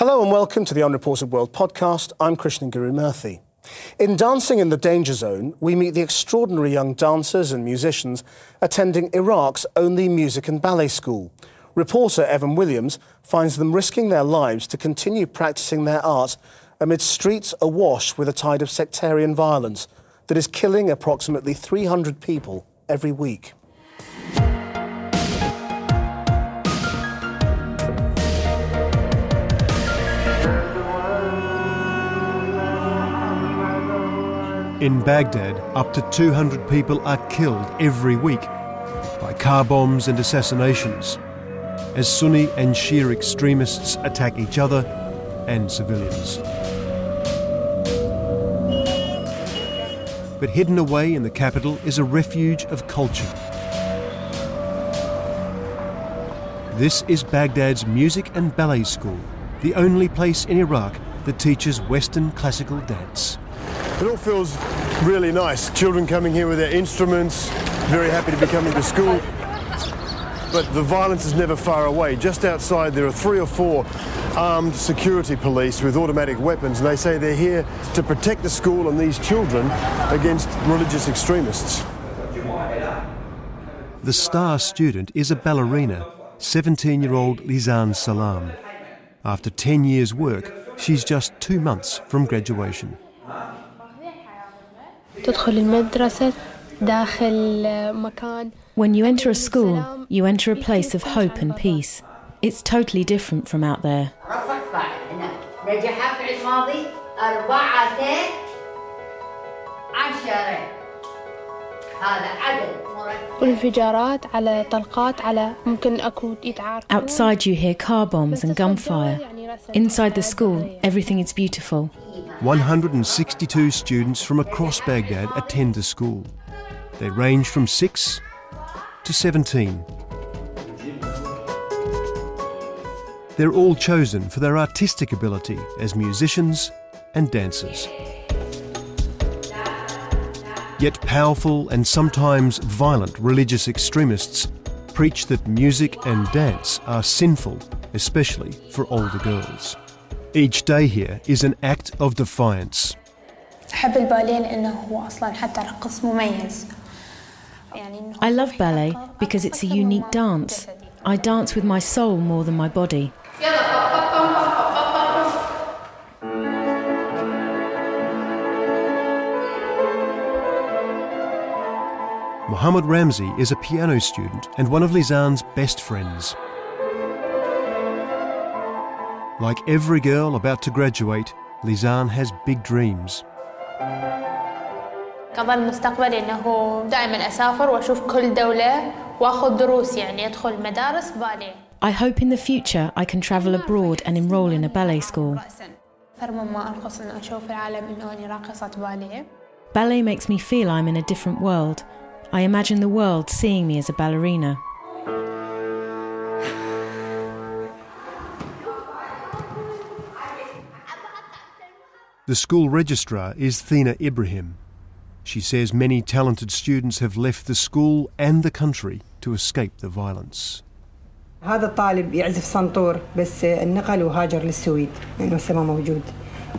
Hello and welcome to the Unreported World podcast. I'm Krishnan Guru Murthy. In Dancing in the Danger Zone, we meet the extraordinary young dancers and musicians attending Iraq's only music and ballet school. Reporter Evan Williams finds them risking their lives to continue practicing their art amid streets awash with a tide of sectarian violence that is killing approximately 300 people every week. In Baghdad, up to 200 people are killed every week by car bombs and assassinations as Sunni and Shia extremists attack each other and civilians. But hidden away in the capital is a refuge of culture. This is Baghdad's music and ballet school, the only place in Iraq that teaches Western classical dance. It all feels really nice. Children coming here with their instruments, very happy to be coming to school. But the violence is never far away. Just outside there are 3 or 4 armed security police with automatic weapons, and they say they're here to protect the school and these children against religious extremists. The star student is a ballerina, 17-year-old Lizan Salam. After 10 years' work, she's just 2 months from graduation. When you enter a school, you enter a place of hope and peace. It's totally different from out there. Outside you hear car bombs and gunfire. Inside the school, everything is beautiful. 162 students from across Baghdad attend the school. They range from 6 to 17. They're all chosen for their artistic ability as musicians and dancers. Yet powerful and sometimes violent religious extremists preach that music and dance are sinful, especially for older girls. Each day here is an act of defiance. I love ballet because it's a unique dance. I dance with my soul more than my body. Mohammed Ramzi is a piano student and one of Lizan's best friends. Like every girl about to graduate, Lizan has big dreams. I hope in the future I can travel abroad and enroll in a ballet school. Ballet makes me feel I'm in a different world. I imagine the world seeing me as a ballerina. The school registrar is Thina Ibrahim. She says many talented students have left the school and the country to escape the violence. هذا الطالب يعزف سنتور بس انقل وهاجر للسويد لأنه هسه ما موجود.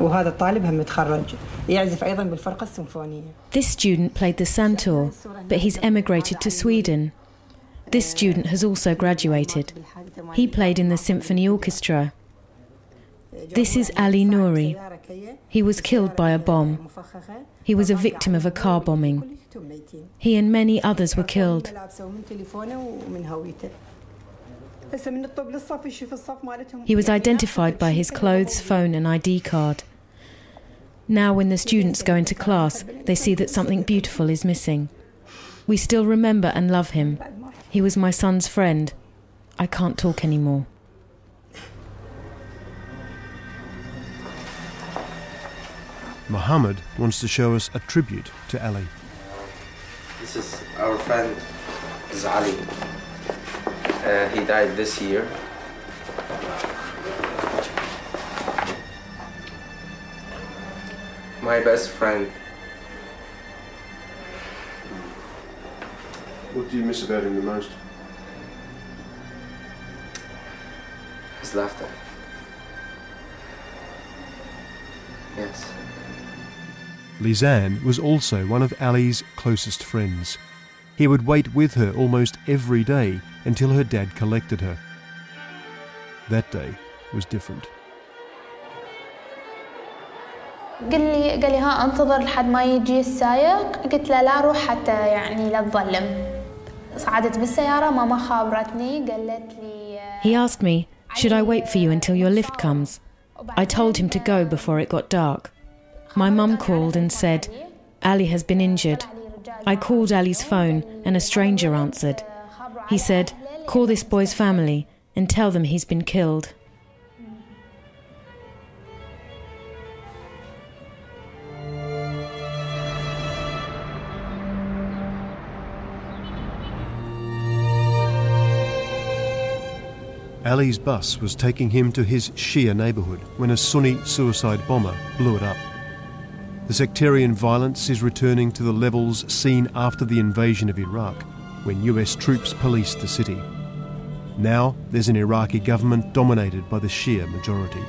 وهذا الطالب هم متخرج يعزف أيضا بالفرقة السيمفونية. This student played the santur, but he's emigrated to Sweden. This student has also graduated. He played in the symphony orchestra. This is Ali Nouri. He was killed by a bomb. He was a victim of a car bombing. He and many others were killed. He was identified by his clothes, phone and ID card. Now when the students go into class, they see that something beautiful is missing. We still remember and love him. He was my son's friend. I can't talk anymore. Mohammed wants to show us a tribute to Ali. This is our friend, Ali. He died this year. My best friend. What do you miss about him the most? His laughter. Yes. Lizanne was also one of Ali's closest friends. He would wait with her almost every day until her dad collected her. That day was different. قال لي ها انتظر لحد ما يجي السايق. قلت له لا روح حتى يعني لا تظلم. صعدت بالسيارة ماما خابرتني قالت لي. He asked me, should I wait for you until your lift comes? I told him to go before it got dark. My mum called and said, Ali has been injured. I called Ali's phone and a stranger answered. He said, call this boy's family and tell them he's been killed. Ali's bus was taking him to his Shia neighbourhood when a Sunni suicide bomber blew it up. The sectarian violence is returning to the levels seen after the invasion of Iraq, when US troops policed the city. Now there's an Iraqi government dominated by the Shia majority.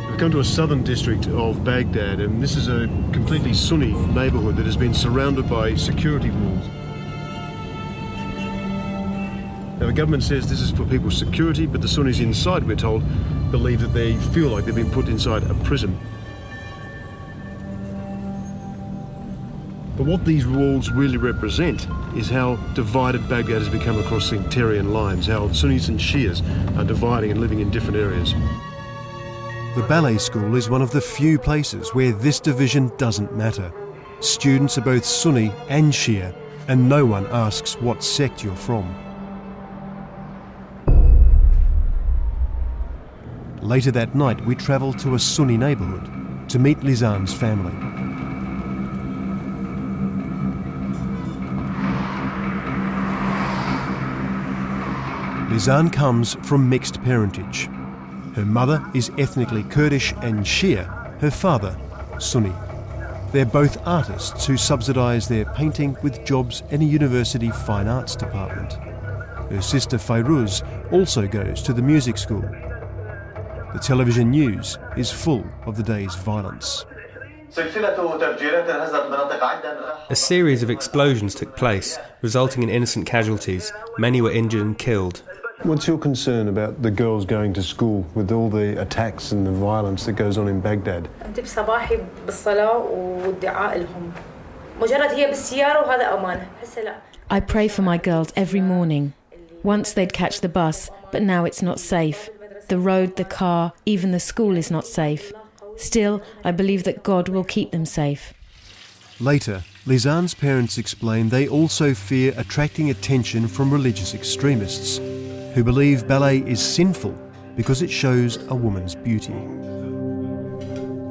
We've come to a southern district of Baghdad, and this is a completely Sunni neighbourhood that has been surrounded by security walls. Now, the government says this is for people's security, but the Sunnis inside, we're told, believe that they feel like they've been put inside a prison. But what these walls really represent is how divided Baghdad has become across sectarian lines, how Sunnis and Shias are dividing and living in different areas. The ballet school is one of the few places where this division doesn't matter. Students are both Sunni and Shia, and no one asks what sect you're from. Later that night, we travel to a Sunni neighbourhood to meet Lizanne's family. Lizanne comes from mixed parentage. Her mother is ethnically Kurdish and Shia, her father Sunni. They're both artists who subsidise their painting with jobs in a university fine arts department. Her sister Fairuz also goes to the music school. The television news is full of the day's violence. A series of explosions took place, resulting in innocent casualties. Many were injured and killed. What's your concern about the girls going to school with all the attacks and the violence that goes on in Baghdad? I pray for my girls every morning. Once they'd catch the bus, but now it's not safe. The road, the car, even the school is not safe. Still, I believe that God will keep them safe. Later, Lizanne's parents explain they also fear attracting attention from religious extremists who believe ballet is sinful because it shows a woman's beauty.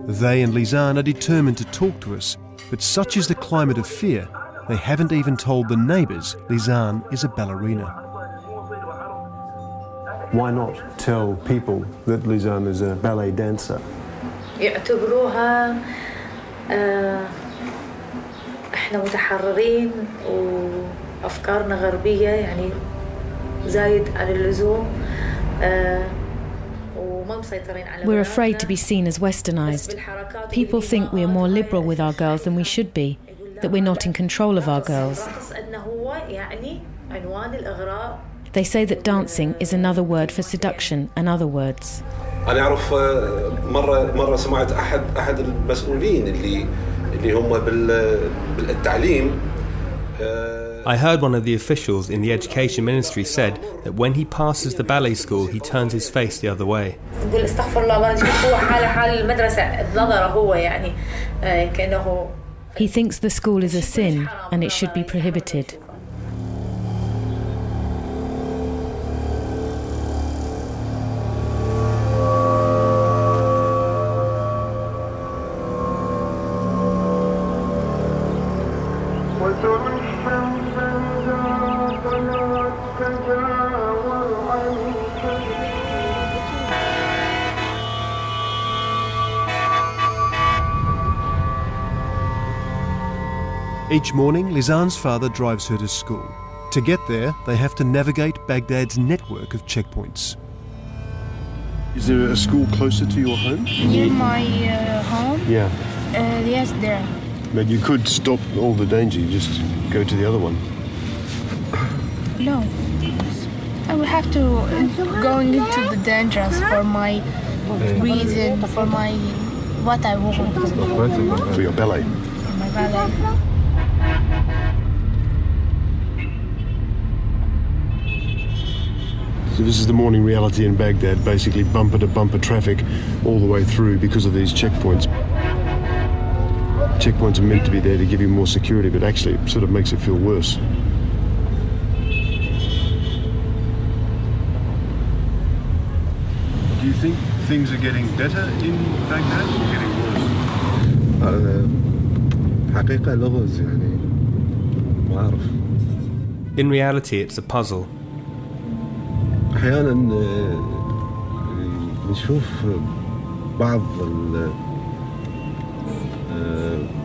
They and Lizanne are determined to talk to us, but such is the climate of fear, they haven't even told the neighbours Lizanne is a ballerina. Why not tell people that Lizanne is a ballet dancer? يعتبروها احنا متحررين وافكارنا غربيه يعني زايد عن اللزوم وما مسيطرين على. We're afraid to be seen as westernized. People think we are more liberal with our girls than we should be, that we're not in control of our girls. They say that dancing is another word for seduction and other words. أنا أعرف مرة سمعت أحد المسؤولين اللي هم بالتعليم. I heard one of the officials in the education ministry said that when he passes the ballet school, he turns his face the other way. يقول استغفر الله ما هو حال المدرسة بنظره هو يعني كأنه. He thinks the school is a sin and it should be prohibited. Each morning, Lizanne's father drives her to school. To get there, they have to navigate Baghdad's network of checkpoints. Is there a school closer to your home? Near my home? Yeah. Yes, there. But you could stop all the danger, you just go to the other one. No. I will have to going into the dangers for my reason, for my what I want. For your ballet. For my ballet. So this is the morning reality in Baghdad, basically bumper to bumper traffic all the way through because of these checkpoints. Checkpoints are meant to be there to give you more security, but actually it sort of makes it feel worse. Do you think things are getting better in Baghdad or getting worse? حقيقة لغز يعني ما أعرف. In reality, it's a puzzle. أحيانا نشوف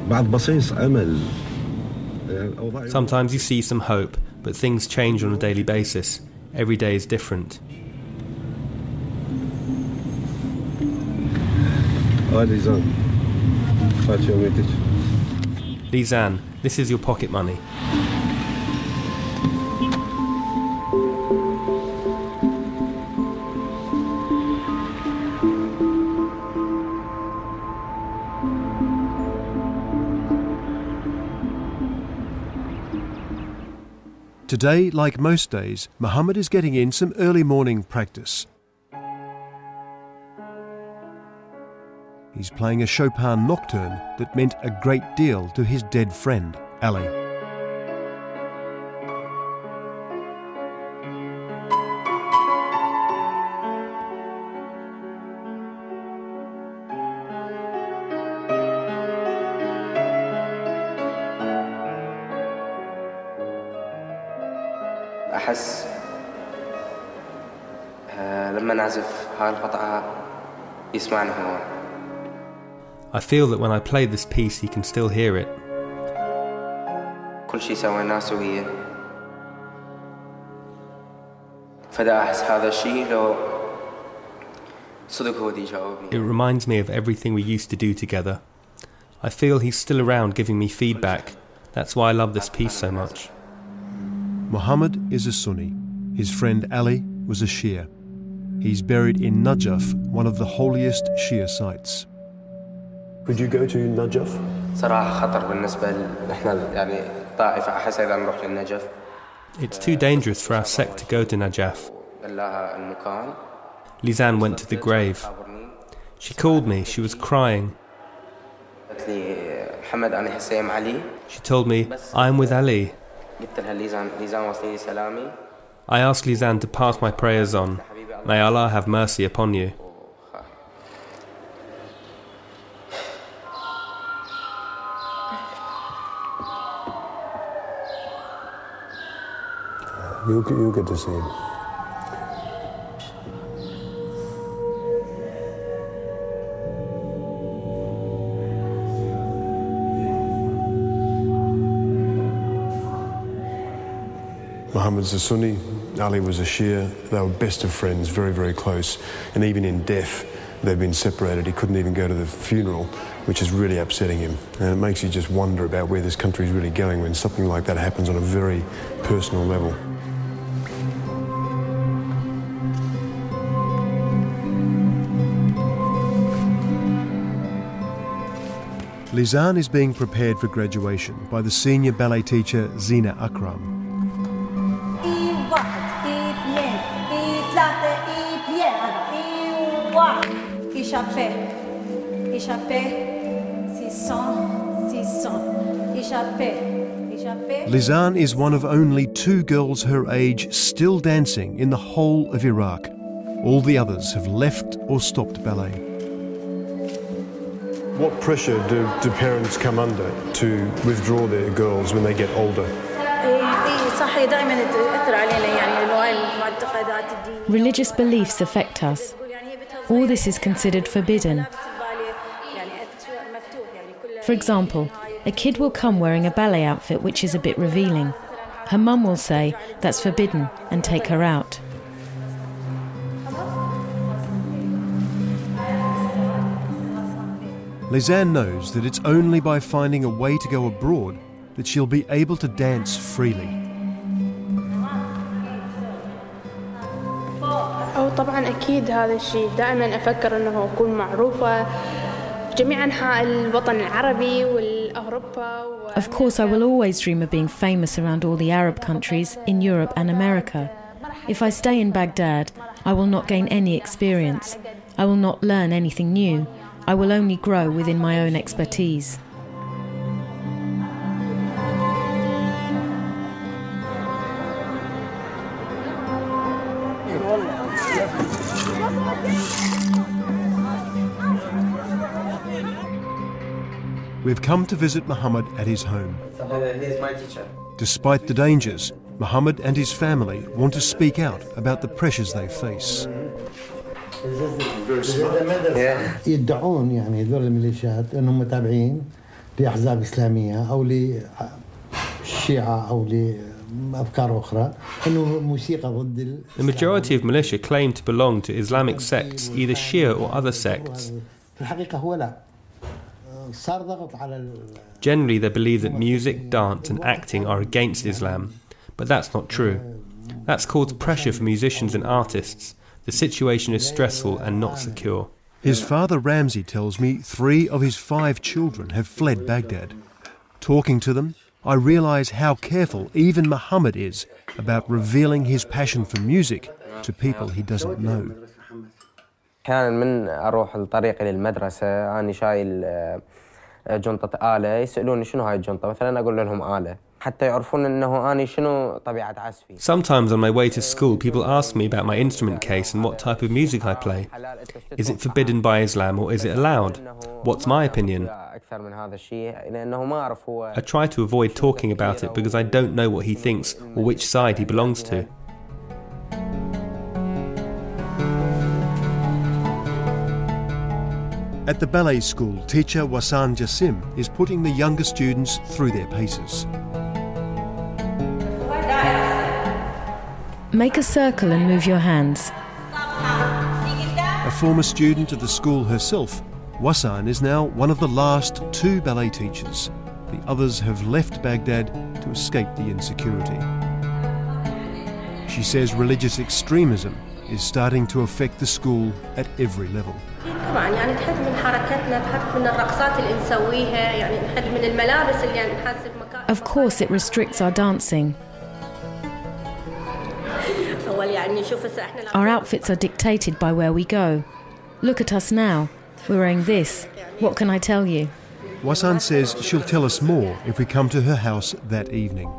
بعض بصيص أمل. Sometimes you see some hope, but things change on a daily basis. Every day is different. Lizanne, this is your pocket money. Today, like most days, Mohammed is getting in some early morning practice. He's playing a Chopin nocturne that meant a great deal to his dead friend, Ali. أحس لما نعزف هاي القطعة يسمعني هو. I feel that when I play this piece, he can still hear it. كل شيء سويناه سوية. فدا أحس هذا الشيء لو صدق هو دي جاوبني. It reminds me of everything we used to do together. I feel he's still around giving me feedback. That's why I love this piece so much. Mohammed is a Sunni. His friend Ali was a Shia. He's buried in Najaf, one of the holiest Shia sites. Could you go to Najaf? صراحة خطر بالنسبة لإحنا يعني طائفة أحس إذا نروح للنجف. It's too dangerous for our sect to go to Najaf. لها المكان. Lizanne went to the grave. She called me, she was crying. قالت لي محمد أنا هسه علي. She told me, I'm with Ali. قلت لها ليزان وصلي سلامي. I asked Lizanne to pass my prayers on. May Allah have mercy upon you. You'll get to see him. Muhammad's a Sunni, Ali was a Shia. They were best of friends, very, very close. And even in death, they've been separated. He couldn't even go to the funeral, which is really upsetting him. And it makes you just wonder about where this country is really going when something like that happens on a very personal level. Lizanne is being prepared for graduation by the senior ballet teacher Zina Akram. Lizanne is one of only 2 girls her age still dancing in the whole of Iraq. All the others have left or stopped ballet. What pressure do parents come under to withdraw their girls when they get older? Religious beliefs affect us. All this is considered forbidden. For example, a kid will come wearing a ballet outfit which is a bit revealing. Her mum will say that's forbidden and take her out. Lisanne knows that it's only by finding a way to go abroad that she'll be able to dance freely. طبعا أكيد هذا الشيء دائما أفكر أنه أكون معروفة جميع أنحاء الوطن العربي والأوروبا. Of course, I will always dream of being famous around all the Arab countries in Europe and America. If I stay in Baghdad, I will not gain any experience. I will not learn anything new. I will only grow within my own expertise. We've come to visit Muhammad at his home. He is my teacher. Despite the dangers, Muhammad and his family want to speak out about the pressures they face. يدعون يعني هذول الميليشيات انهم تابعين لاحزاب اسلاميه او للشيعه او لافكار اخرى انه موسيقى ضد. The majority of militia claim to belong to Islamic sects, either Shia or other sects. في الحقيقه هو لا. Generally, they believe that music, dance and acting are against Islam, but that's not true. That's caused pressure for musicians and artists. The situation is stressful and not secure. His father Ramsey tells me 3 of his 5 children have fled Baghdad. Talking to them, I realise how careful even Muhammad is about revealing his passion for music to people he doesn't know. أحياناً من أروح لطريقي للمدرسة أنا شايل جنطة آلة يسألوني شنو هاي الجنطة مثلاً أقول لهم آلة حتى يعرفون إنه أنا شنو طبيعة عزفي. Sometimes on my way to school people ask me about my instrument case and what type of music I play. Is it forbidden by Islam or is it allowed? What's my opinion? I try to avoid talking about it because I don't know what he thinks or which side he belongs to. At the ballet school, teacher Wassan Jassim is putting the younger students through their paces. Make a circle and move your hands. A former student at the school herself, Wassan is now one of the last 2 ballet teachers. The others have left Baghdad to escape the insecurity. She says religious extremism is starting to affect the school at every level. طبعا يعني تحد من حركتنا تحد من الرقصات اللي نسويها يعني تحد من الملابس اللي يعني نحاسب مكان. Of course it restricts our dancing. Our outfits are dictated by where we go. Look at us now. We're wearing this. What can I tell you? Wassan says she'll tell us more if we come to her house that evening.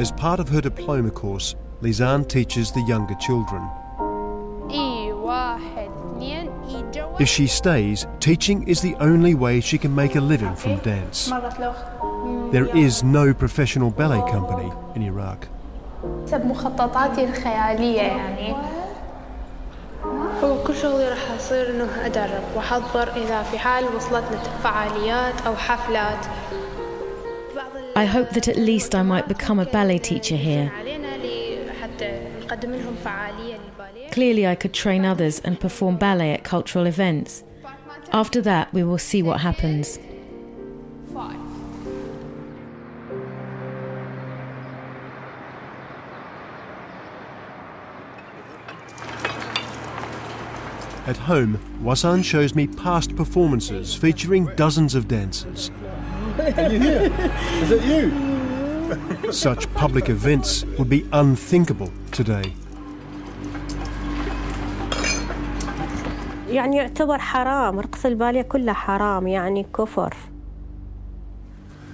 As part of her diploma course, Lisanne teaches the younger children. If she stays, teaching is the only way she can make a living from dance. There is no professional ballet company in Iraq. حسب مخططاتي الخيالية يعني هو كل شغلي راح يصير إنه أدرب وأحضر إذا في حال وصلتنا فعاليات أو حفلات. I hope that at least I might become a ballet teacher here. Clearly I could train others and perform ballet at cultural events. After that we will see what happens. At home, Wassan shows me past performances featuring dozens of dancers. Are you here? Is it you? Such public events would be unthinkable today. يعني يعتبر حرام، رقص الباليه كله حرام، يعني كفر.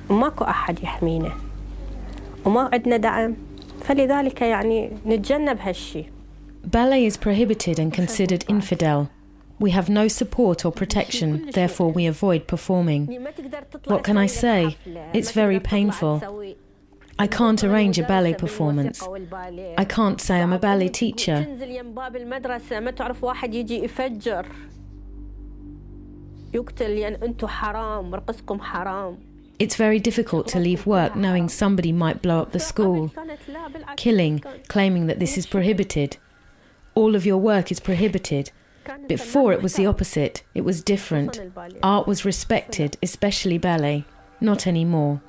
وماكو أحد يحمينا وما عندنا دعم، فلذلك يعني نتجنب هالشي. Ballet is prohibited and considered infidel. We have no support or protection, therefore we avoid performing. What can I say? It's very painful. I can't arrange a ballet performance. I can't say I'm a ballet teacher. It's very difficult to leave work knowing somebody might blow up the school. Killing, claiming that this is prohibited. all of your work is prohibited. Before it was the opposite, it was different. Art was respected, especially ballet. Not anymore.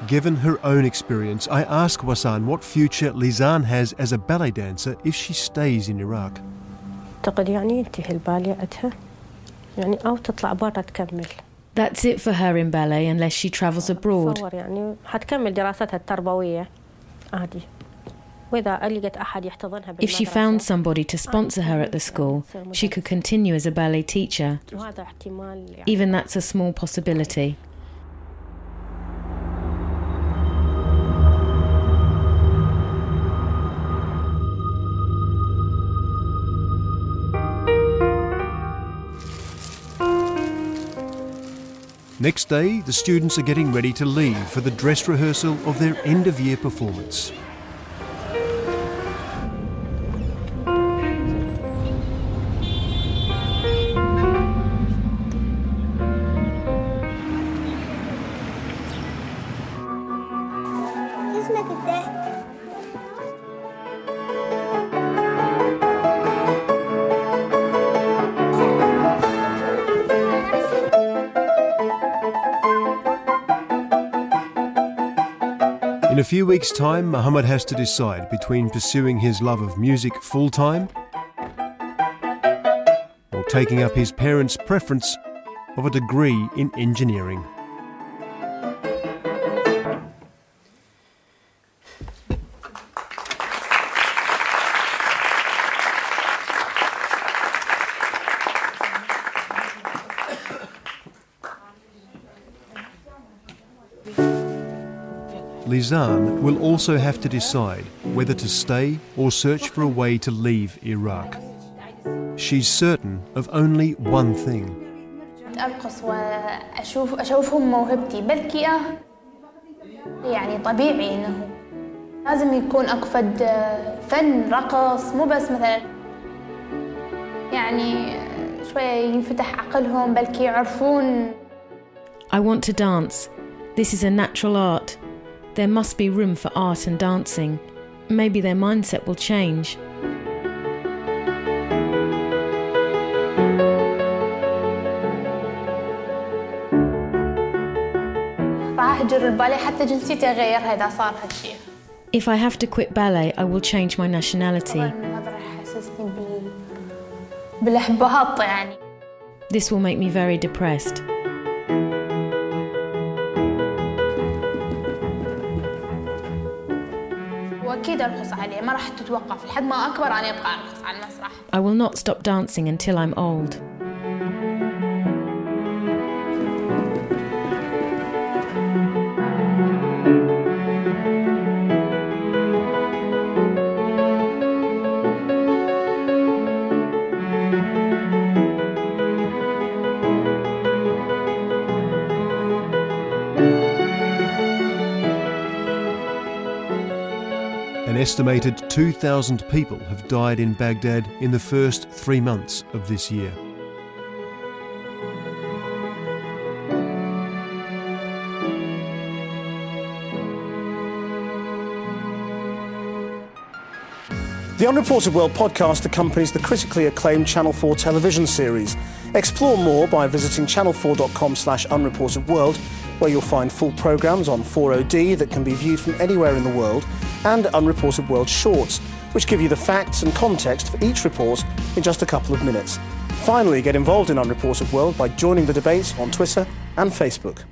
Given her own experience, I ask Wassan what future Lizan has as a ballet dancer if she stays in Iraq. That's it for her in ballet unless she travels abroad. If she found somebody to sponsor her at the school, she could continue as a ballet teacher. Even that's a small possibility. Next day, the students are getting ready to leave for the dress rehearsal of their end-of-year performance. In a few weeks' time, Mohammed has to decide between pursuing his love of music full-time or taking up his parents' preference of a degree in engineering. Lizan will also have to decide whether to stay or search for a way to leave Iraq. She's certain of only one thing. أرقص وأشوفهم موهبتي بلكي يعني طبيعي إنه لازم يكون أكفد فن رقص مو بس مثلا يعني شوية ينفتح عقلهم بلكي يعرفون. I want to dance. This is a natural art. There must be room for art and dancing. Maybe their mindset will change. راح أهجر الباليه حتى جنسيتي أغيرها إذا صار هالشيء. If I have to quit ballet, I will change my nationality. هذا راح يحسسني بالإحباط يعني. This will make me very depressed. وأكيد أرقص عليه ما راح تتوقف لحد ما أكبر أنا أبقى أرقص على المسرح. I will not stop dancing until I'm old. An estimated 2,000 people have died in Baghdad in the first 3 months of this year. The Unreported World podcast accompanies the critically acclaimed Channel 4 television series. Explore more by visiting channel4.com/unreportedworld, where you'll find full programmes on 4OD that can be viewed from anywhere in the world, and Unreported World Shorts, which give you the facts and context for each report in just a couple of minutes. Finally, get involved in Unreported World by joining the debate on Twitter and Facebook.